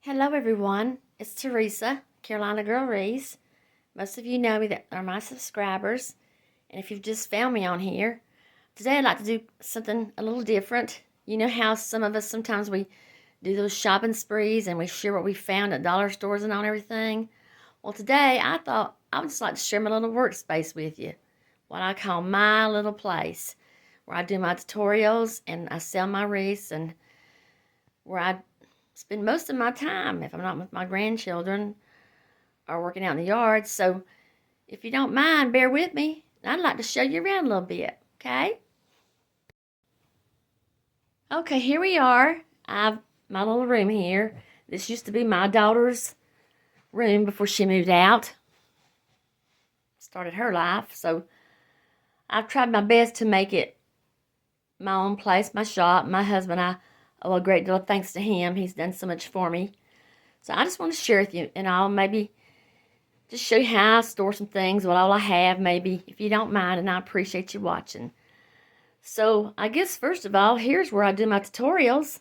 Hello everyone, it's Teresa, Carolina Girl Wreaths. Most of you know me that are my subscribers, and if you've just found me on here, today I'd like to do something a little different. You know how some of us sometimes we do those shopping sprees and we share what we found at dollar stores and on everything. Well, today I thought I would just like to share my little workspace with you, what I call my little place, where I do my tutorials and I sell my wreaths and where I spend most of my time if I'm not with my grandchildren or working out in the yard. So if you don't mind, bear with me. I'd like to show you around a little bit, okay? Okay, here we are. I've my little room here. This used to be my daughter's room before she moved out. Started her life. So I've tried my best to make it my own place, my shop. My husband, I owe a great deal of thanks to him. He's done so much for me. So I just want to share with you, and I'll maybe just show you how I store some things, what all I have, maybe, if you don't mind, and I appreciate you watching. So I guess, first of all, here's where I do my tutorials.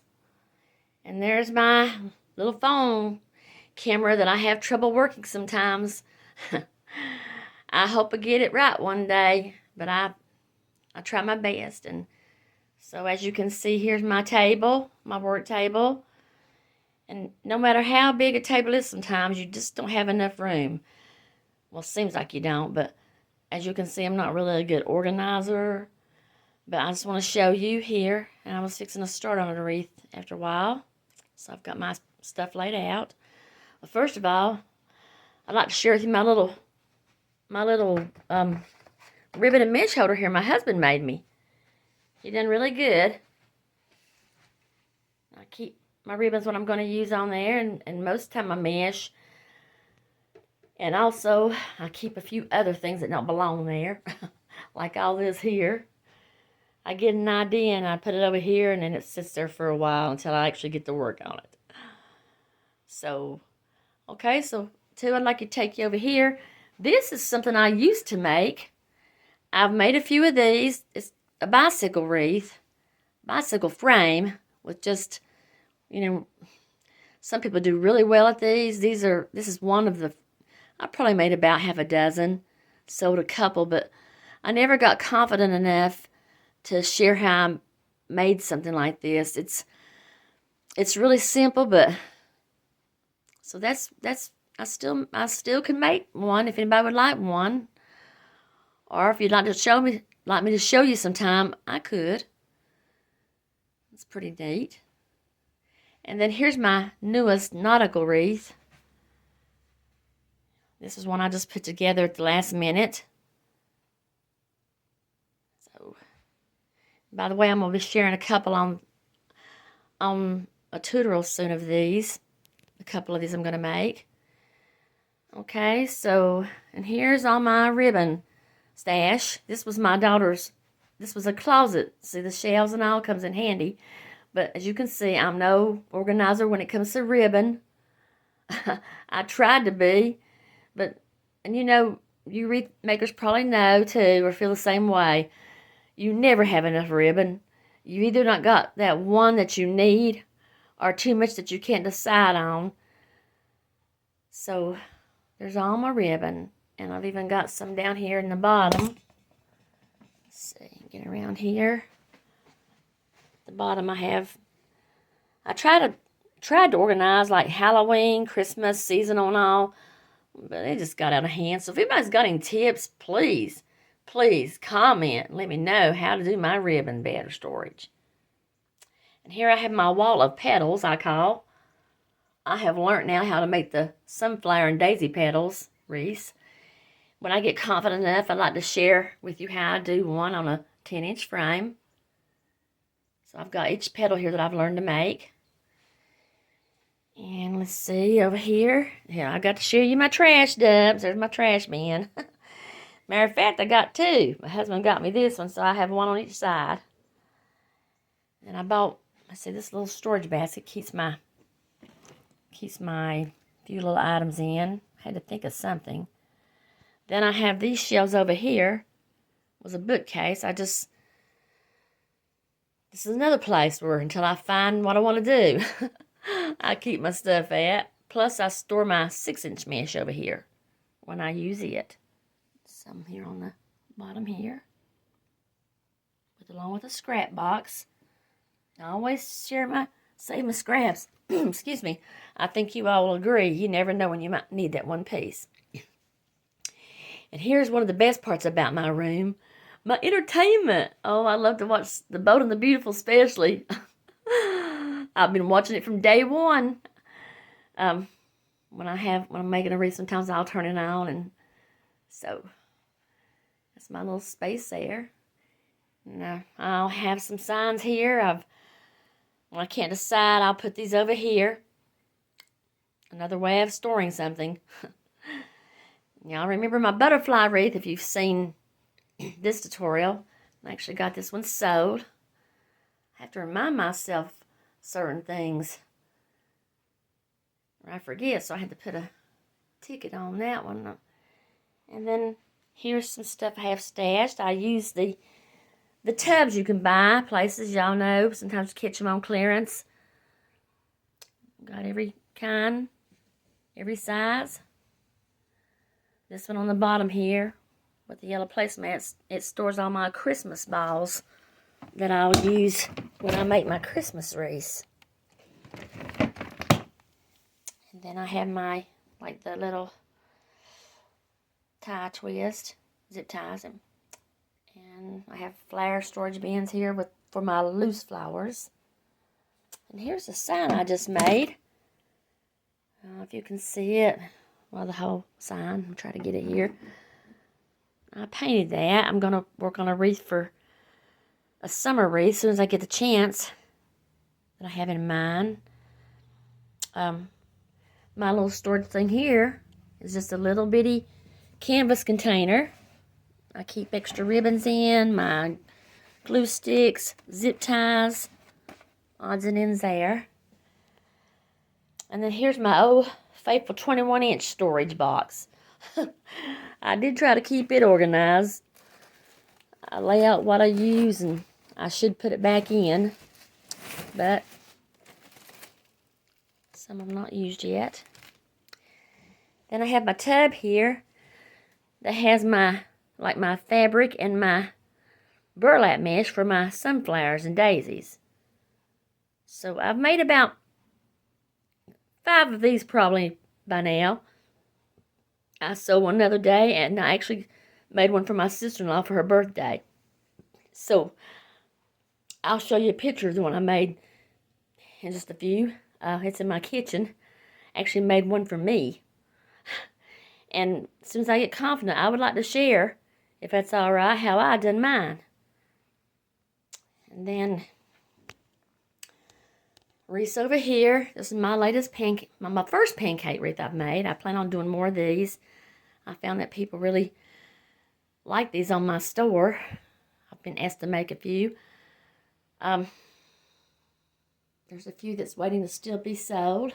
And there's my little phone camera that I have trouble working sometimes. I hope I get it right one day, but I try my best. And so as you can see, here's my table, my work table. And no matter how big a table is, sometimes you just don't have enough room. Well, it seems like you don't, but as you can see, I'm not really a good organizer. But I just want to show you here, and I was fixing to start on a wreath after a while. So I've got my stuff laid out. Well, first of all, I'd like to share with you my little ribbon and mesh holder here my husband made me. He done really good. I keep my ribbons, what I'm going to use on there, and most of the time I mesh. And also, I keep a few other things that don't belong there, like all this here. I get an idea and I put it over here, and then it sits there for a while until I actually get to work on it. So, okay, so too, I'd like to take you over here. This is something I used to make. I've made a few of these. It's a bicycle wreath, bicycle frame with just, you know, some people do really well at these. This is one of the, I probably made about half a dozen, sold a couple, but I never got confident enough to share how I made something like this. It's really simple, but so that's I still can make one if anybody would like one, or if you'd like me to show you sometime, I could. It's pretty neat. And then here's my newest nautical wreath. This is one I just put together at the last minute. So, by the way, I'm going to be sharing a couple on a tutorial soon of these. A couple of these I'm going to make. Okay, so, and here's all my ribbon stash. This was my daughter's. This was a closet. See, the shelves and all comes in handy. But as you can see, I'm no organizer when it comes to ribbon. I tried to be, but, and you know, you wreath makers probably know too, or feel the same way. You never have enough ribbon. You either not got that one that you need, or too much that you can't decide on. So, there's all my ribbon. And I've even got some down here in the bottom. Let's see, get around here. The bottom I tried to organize like Halloween, Christmas, seasonal and all, but it just got out of hand. So if anybody's got any tips, please comment and let me know how to do my ribbon better storage. And here I have my wall of petals, I have learned now how to make the sunflower and daisy petals wreaths. When I get confident enough, I'd like to share with you how I do one on a 10-inch frame. So I've got each petal here that I've learned to make. And let's see, over here. Yeah, I got to show you my trash dubs. There's my trash bin. Matter of fact, I got two. My husband got me this one, so I have one on each side. And I bought, let's see, this little storage basket keeps my few little items in. I had to think of something. Then I have these shelves over here. It was a bookcase. This is another place where until I find what I want to do. I keep my stuff at. Plus, I store my 6-inch mesh over here when I use it. Some here on the bottom here. Along with a scrap box. I always save my scraps. Excuse me. I think you all will agree. You never know when you might need that one piece. And here's one of the best parts about my room. My entertainment. Oh, I love to watch The Bold and the Beautiful especially. I've been watching it from day one. When I'm making a wreath, sometimes I'll turn it on, and so that's my little space there. Now I'll have some signs here. When I can't decide, I'll put these over here. Another way of storing something. Y'all remember my butterfly wreath if you've seen this tutorial. I actually got this one sewed. I have to remind myself certain things, or I forget, so I had to put a ticket on that one. And then here's some stuff I have stashed. I use the tubs you can buy places, y'all know. Sometimes you catch them on clearance. Got every kind, every size. This one on the bottom here with the yellow placemats, it stores all my Christmas balls that I'll use when I make my Christmas wreaths. And then I have my, like the little tie twist, zip ties. And I have flower storage bins here for my loose flowers. And here's a sign I just made. I don't know if you can see it. Well, the whole sign. I'll try to get it here. I painted that. I'm going to work on a wreath for a summer wreath as soon as I get the chance that I have in mind. My little storage thing here is just a little bitty canvas container. I keep extra ribbons in, my glue sticks, zip ties, odds and ends there. And then here's my old faithful 21-inch storage box. I did try to keep it organized. I lay out what I use, and I should put it back in, but some of them not used yet. Then I have my tub here that has my fabric and my burlap mesh for my sunflowers and daisies. So I've made about 5 of these probably by now. I sewed one the other day, and I actually made one for my sister-in-law for her birthday. So I'll show you a picture of the one I made in just a few. It's in my kitchen. Actually made one for me. And as soon as I get confident, I would like to share, if that's all right, how I done mine. And then wreaths over here. This is my latest pancake, my first pancake wreath I've made. I plan on doing more of these. I found that people really like these on my store. I've been asked to make a few. There's a few that's waiting to still be sold.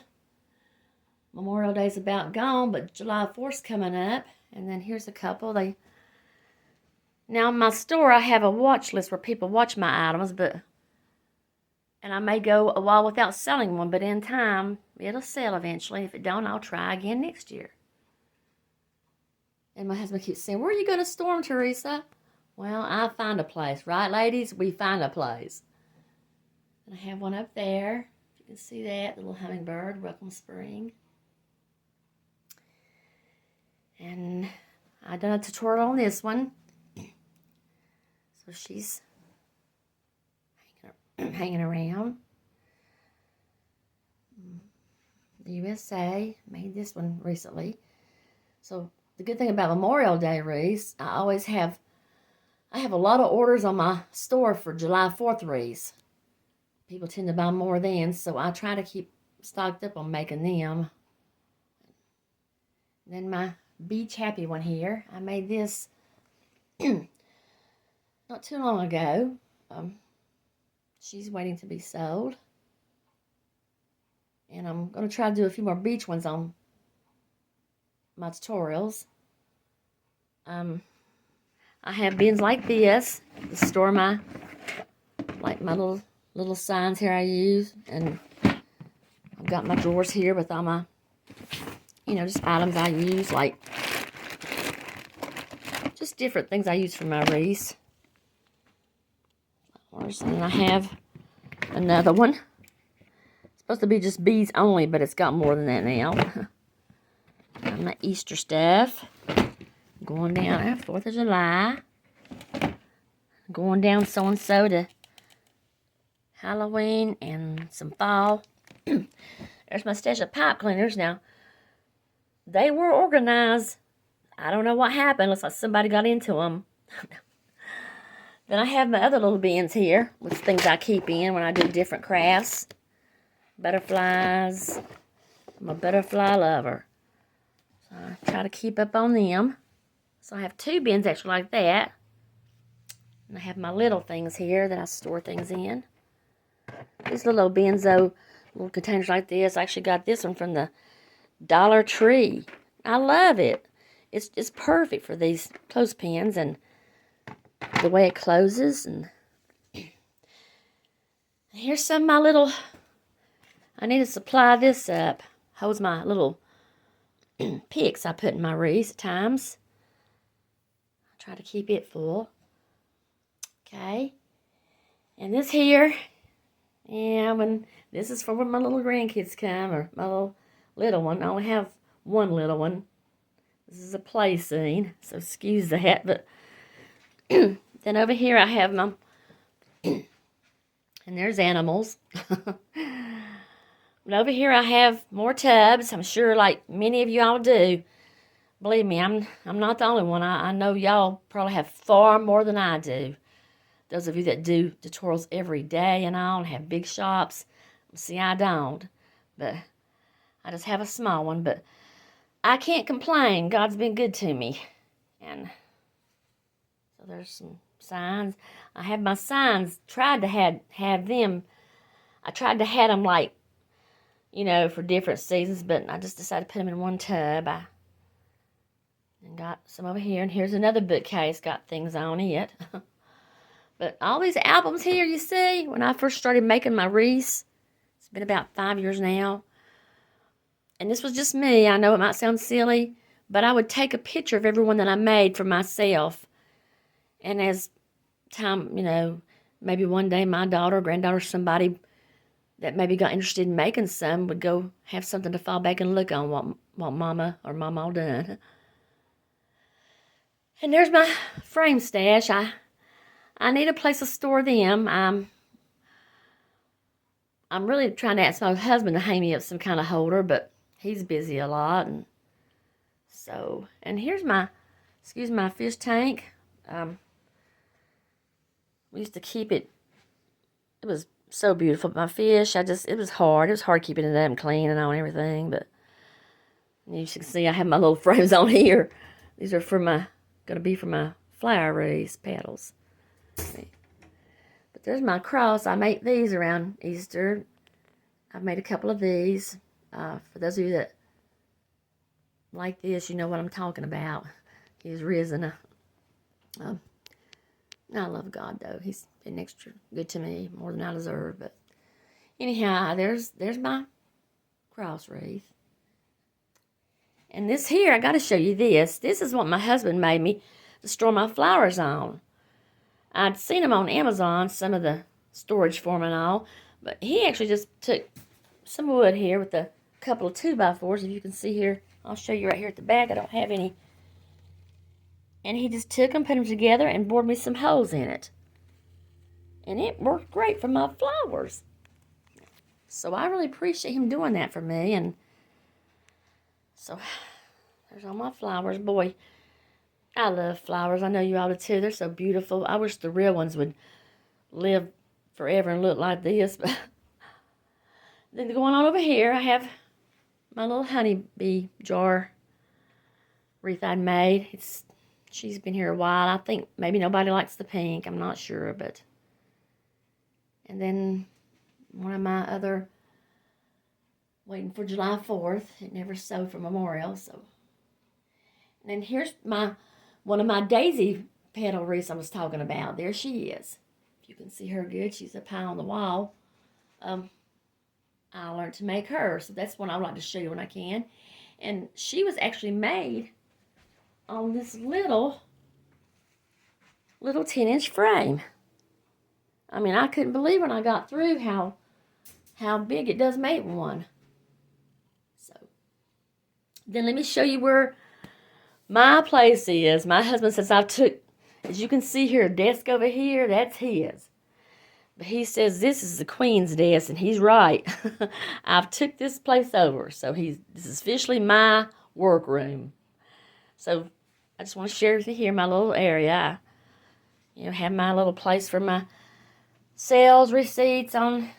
Memorial Day's about gone, but July 4th's coming up. And then here's a couple. Now in my store, I have a watch list where people watch my items, and I may go a while without selling one, but in time, it'll sell eventually. If it don't, I'll try again next year. And my husband keeps saying, where are you going to store them, Teresa? Well, I find a place. Right, ladies? We find a place. And I have one up there. You can see that, the little hummingbird, welcome spring. And I done a tutorial on this one. So she's hanging around. The USA made this one recently. So the good thing about Memorial Day wreaths, I have a lot of orders on my store for July 4th wreaths. People tend to buy more then, so I try to keep stocked up on making them. Then my Beach Happy one here. I made this not too long ago. She's waiting to be sold. And I'm going to try to do a few more beach ones on my tutorials. I have bins like this to store my little signs here I use. And I've got my drawers here with all my, you know, just items I use, like just different things I use for my wreaths. And then I have another one. It's supposed to be just beads only, but it's got more than that now. Got my Easter stuff. Going down at 4th of July. Going down so-and-so to Halloween and some fall. There's my stash of pipe cleaners. Now, they were organized. I don't know what happened. Looks like somebody got into them. Then I have my other little bins here with things I keep in when I do different crafts. Butterflies. I'm a butterfly lover. So I try to keep up on them. So I have 2 bins actually like that. And I have my little things here that I store things in. These little bins, though, little containers like this. I actually got this one from the Dollar Tree. I love it. It's perfect for these clothespins and the way it closes. And here's some of my little, I need to supply this up. Holds my little picks I put in my wreaths at times. I try to keep it full. Okay. And this here, yeah, this is for when my little grandkids come, or my little one. I only have one little one. This is a play scene, so excuse that. But then over here I have my, and there's animals. But over here I have more tubs. I'm sure like many of you all do. Believe me, I'm not the only one. I know y'all probably have far more than I do. Those of you that do tutorials every day and all, and have big shops. See, I don't. But I just have a small one. But I can't complain. God's been good to me. And so there's some signs. I have my signs. Tried to have them. I tried to have them like, you know, for different seasons. But I just decided to put them in one tub. And got some over here. And here's another bookcase. Got things on it. But all these albums here, you see, when I first started making my wreaths, it's been about 5 years now. And this was just me. I know it might sound silly, but I would take a picture of everyone that I made for myself. And as time, you know, maybe one day my daughter, granddaughter, somebody that maybe got interested in making some would go have something to fall back and look on what mama or mama all done. And there's my frame stash. I need a place to store them. I'm really trying to ask my husband to hang me up some kind of holder, but he's busy a lot. And so, and here's my, excuse my fish tank. We used to keep it. It was so beautiful. My fish, it was hard. It was hard keeping it up and clean and on everything. But you can see I have my little frames on here. These are going to be for my flower wreaths, petals. But there's my cross. I make these around Easter. I've made a couple of these. For those of you that like this, you know what I'm talking about. He's risen. I love God, though. He's been extra good to me, more than I deserve. But anyhow, there's my cross wreath. And this here, I got to show you this. This is what my husband made me to store my flowers on. I'd seen them on Amazon, some of the storage for them and all, but he actually just took some wood here with a couple of 2x4s, if you can see here. I'll show you right here at the back. I don't have any. And he just took them, put them together, and bored me some holes in it. And it worked great for my flowers. So I really appreciate him doing that for me. And so there's all my flowers. Boy, I love flowers. I know you all do too. They're so beautiful. I wish the real ones would live forever and look like this. But then going on over here, I have my little honeybee jar wreath I made. She's been here a while. I think maybe nobody likes the pink. I'm not sure, but. And then one of my other, waiting for July 4th. It never sewed for Memorial, so. And then here's one of my daisy petal wreaths I was talking about. There she is. If you can see her good, she's up high on the wall. I learned to make her. So that's one I would like to show you when I can. And she was actually made on this little 10-inch frame. I mean, I couldn't believe when I got through how big it does make one. So then let me show you where my place is. My husband says I took, as you can see here, a desk over here, that's his. But he says this is the queen's desk, and he's right. I've took this place over, so this is officially my workroom. So I just want to share with you here my little area. I, have my little place for my sales receipts on,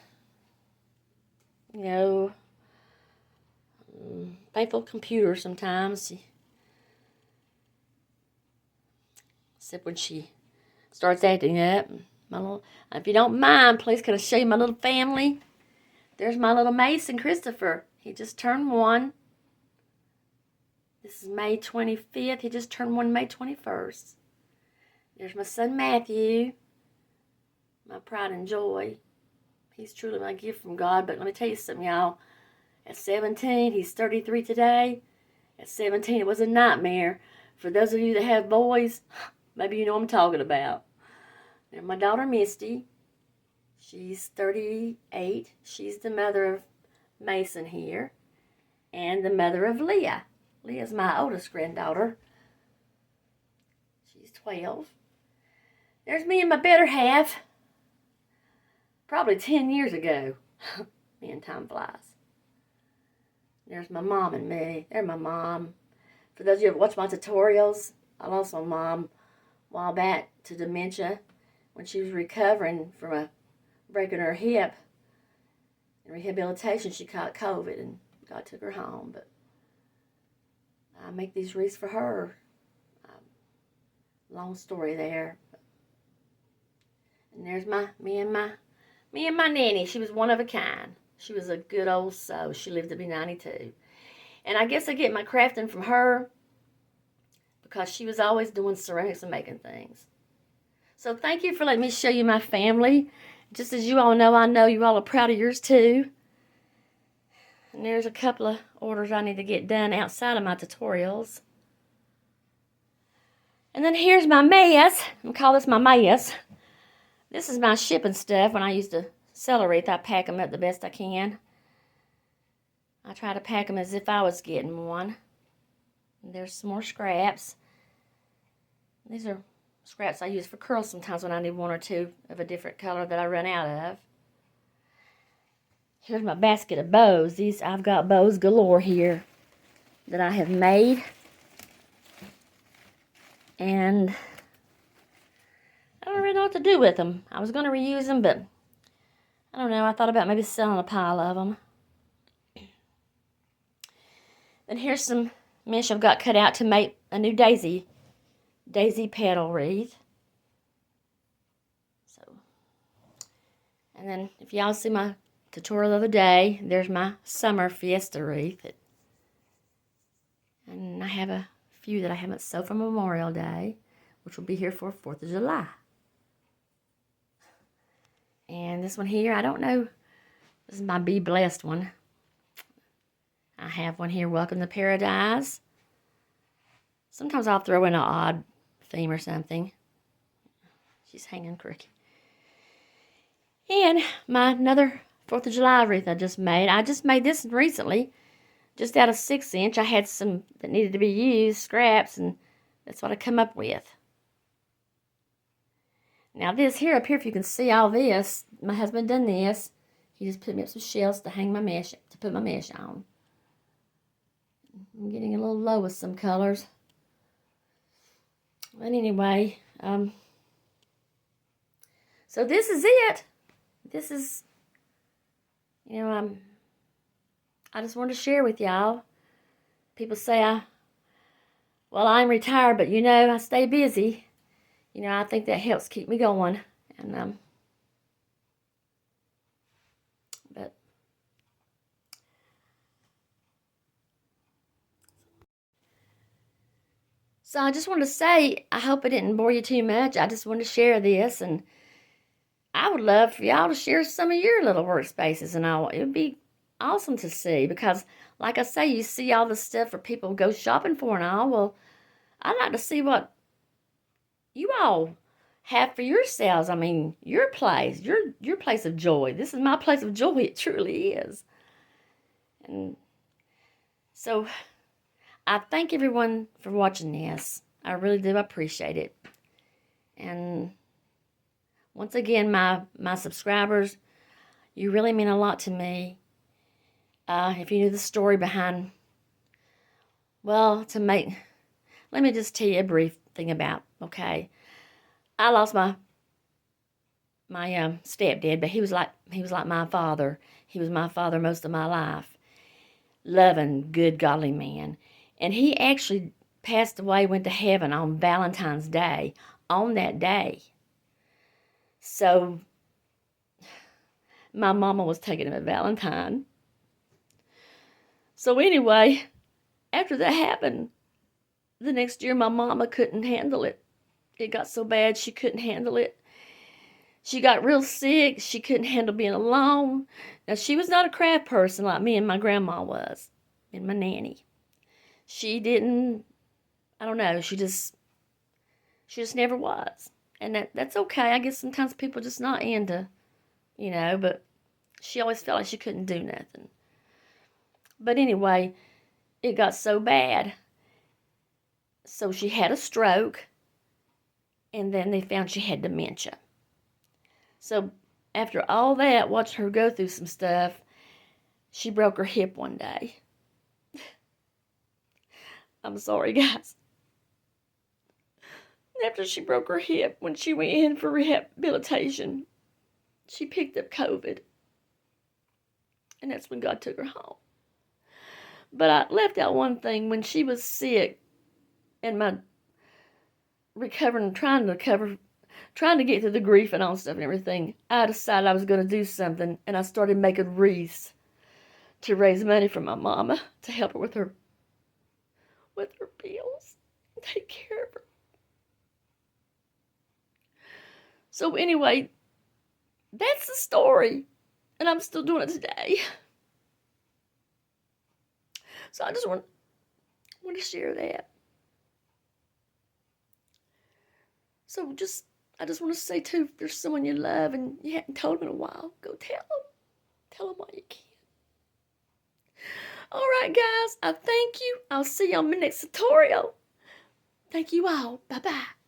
faithful computer sometimes. Except when she starts acting up. If you don't mind, please can I show you my little family? There's my little Mason, Christopher. He just turned 1. This is May 25th. He just turned 1 May 21st. There's my son, Matthew. My pride and joy. He's truly my gift from God. But let me tell you something, y'all. At 17, he's 33 today. At 17, it was a nightmare. For those of you that have boys, maybe you know what I'm talking about. And my daughter, Misty, she's 38. She's the mother of Mason here. And the mother of Leah. Leah's my oldest granddaughter. She's 12. There's me and my better half. Probably 10 years ago. Man, time flies. There's my mom and me. There's my mom. For those of you who have watched my tutorials, I lost my mom a while back to dementia when she was recovering from breaking her hip. In rehabilitation, she caught COVID and God took her home. But I make these wreaths for her. Long story there. And there's me and my nanny. She was one of a kind. She was a good old soul. She lived to be 92. And I guess I get my crafting from her because she was always doing ceramics and making things. So thank you for letting me show you my family. Just as you all know, I know you all are proud of yours too. And there's a couple of orders I need to get done outside of my tutorials. And then here's my mess. I'm going to call this my mess. This is my shipping stuff. When I used to sell a wreath, I pack them up the best I can. I try to pack them as if I was getting one. And there's some more scraps. These are scraps I use for curls sometimes when I need one or two of a different color that I run out of. Here's my basket of bows. I've got bows galore here that I have made. And I don't really know what to do with them. I was going to reuse them, but I don't know. I thought about maybe selling a pile of them. Then here's some mesh I've got cut out to make a new daisy petal wreath. So, and then if y'all see my tutorial of the day, there's my summer fiesta wreath. And I have a few that I haven't sold for Memorial Day, which will be here for 4th of July. And this one here, I don't know. This is my Be Blessed one. I have one here, Welcome to Paradise. Sometimes I'll throw in an odd theme or something. She's hanging crooked. And another 4th of July wreath I just made. I just made this recently, just out of 6-inch. I had some that needed to be used, scraps, and that's what I come up with. Now this here, up here, if you can see all this, my husband done this. He just put me up some shelves to hang my mesh, to put my mesh on. I'm getting a little low with some colors. But anyway, so this is it. This is, I just wanted to share with y'all. People say I'm retired, but I stay busy. I think that helps keep me going. And, but, so I just wanted to say, I hope I didn't bore you too much. I just wanted to share this, and I would love for y'all to share some of your little workspaces and all. It would be awesome to see because, like I say, you see all the stuff for people to go shopping for and all. Well, I'd like to see what you all have for yourselves. I mean, your place, your place of joy. This is my place of joy. It truly is. And so I thank everyone for watching this. I really do appreciate it. And once again, my subscribers, you really mean a lot to me. If you knew the story behind, well, let me just tell you a brief thing about, okay? I lost my stepdad, but he was like my father. He was my father most of my life. Loving, good, godly man. And he actually passed away, went to heaven on Valentine's Day, on that day. So my mama was taking him at Valentine. So anyway, after that happened, the next year my mama couldn't handle it. It got so bad she couldn't handle it. She got real sick. She couldn't handle being alone. Now, she was not a craft person like me and my grandma was, and my nanny. She didn't, I don't know, she just never was. And that's okay. I guess sometimes people just not into, but she always felt like she couldn't do nothing. But anyway, it got so bad. So she had a stroke, and then they found she had dementia. So after all that, watching her go through some stuff, she broke her hip one day. I'm sorry, guys. After she broke her hip, when she went in for rehabilitation, she picked up COVID. And that's when God took her home. But I left out one thing. When she was sick and my recovering, trying to get through the grief and all stuff and everything, I decided I was going to do something, and I started making wreaths to raise money for my mama to help her with her bills, take care of her. So anyway, that's the story, and I'm still doing it today. So I just want to share that. So I just want to say too, if there's someone you love and you haven't told them in a while, go tell them. Tell them while you can. All right, guys, I thank you. I'll see you on my next tutorial. Thank you all. Bye-bye.